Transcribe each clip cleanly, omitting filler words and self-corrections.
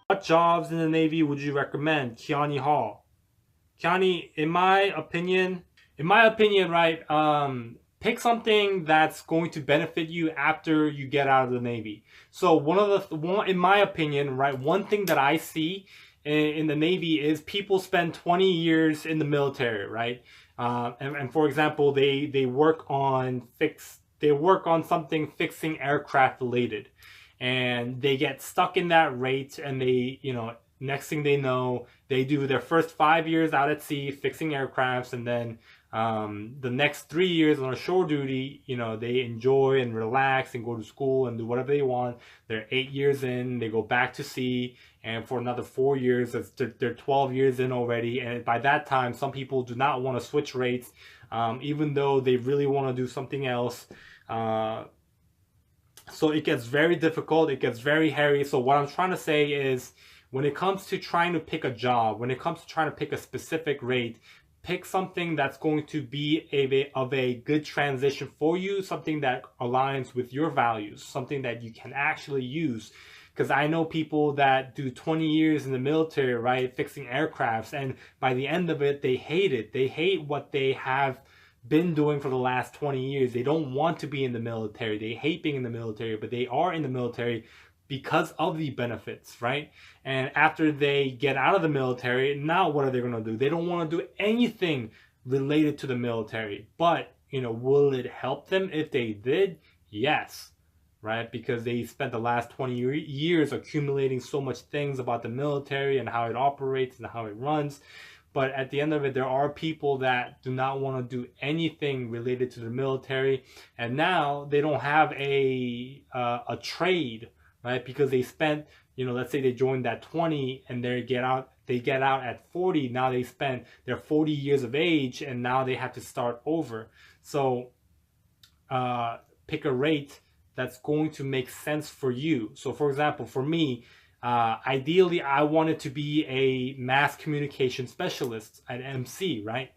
What jobs in the Navy would you recommend? Kiani Hall. Kiani, in my opinion, right, pick something that's going to benefit you after you get out of the Navy. So in my opinion, right, one thing that I see in the Navy is people spend 20 years in the military, right? And for example, they work on something fixing aircraft related, and they get stuck in that rate, and next thing they know, they do their first 5 years out at sea fixing aircrafts, and then the next 3 years on a shore duty, they enjoy and relax and go to school and do whatever they want. They're 8 years in, they go back to sea, and for another 4 years, they're 12 years in already. And by that time, some people do not want to switch rates, even though they really want to do something else. So it gets very difficult, it gets very hairy. So what I'm trying to say is, when it comes to trying to pick a job, when it comes to trying to pick a specific rate, pick something that's going to be of a good transition for you, something that aligns with your values, something that you can actually use. Because I know people that do 20 years in the military, right, fixing aircrafts, and by the end of it, they hate it. They hate what they have been doing for the last 20 years. They don't want to be in the military. They hate being in the military, but they are in the military because of the benefits, right? And after they get out of the military, now what are they going to do? They don't want to do anything related to the military. But, will it help them if they did? Yes, right? Because they spent the last 20 years accumulating so much things about the military and how it operates and how it runs. But at the end of it, there are people that do not want to do anything related to the military, and now they don't have a trade, right? Because they spent, let's say they joined at 20 and they get out at 40. Now they're 40 years of age, and now they have to start over. So pick a rate that's going to make sense for you. So for example, for me, ideally, I wanted to be a mass communication specialist at MC, right?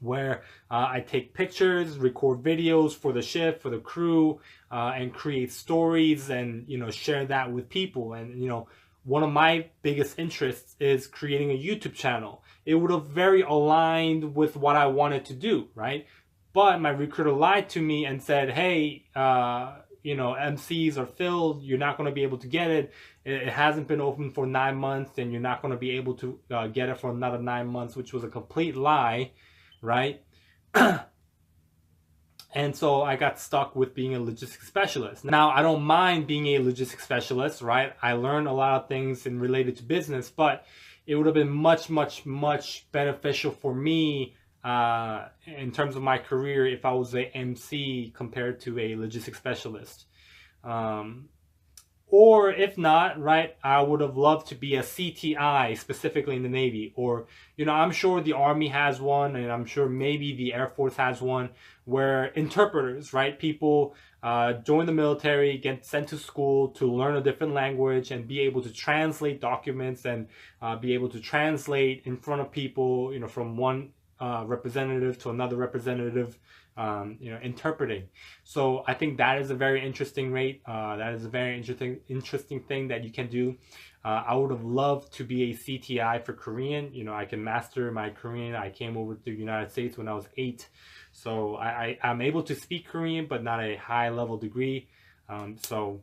Where I take pictures, record videos for the ship, for the crew, and create stories and, share that with people. And, one of my biggest interests is creating a YouTube channel. It would have very aligned with what I wanted to do, right? But my recruiter lied to me and said, hey, MCs are filled. You're not going to be able to get it. It hasn't been open for 9 months, and you're not going to be able to get it for another 9 months, which was a complete lie, right? And so I got stuck with being a logistics specialist. Now, I don't mind being a logistics specialist, right? I learned a lot of things related to business, but it would have been much, much, much beneficial for me in terms of my career if I was a MC compared to a logistics specialist. Or if not, right, I would have loved to be a CTI, specifically in the Navy. Or, I'm sure the Army has one, and I'm sure maybe the Air Force has one, where interpreters, right, people join the military, get sent to school to learn a different language and be able to translate documents and be able to translate in front of people, from one representative to another representative, interpreting. So I think that is a very interesting rate. That is a very interesting thing that you can do. I would have loved to be a CTI for Korean. I can master my Korean. I came over to the United States when I was 8. So I'm able to speak Korean, but not a high level degree. So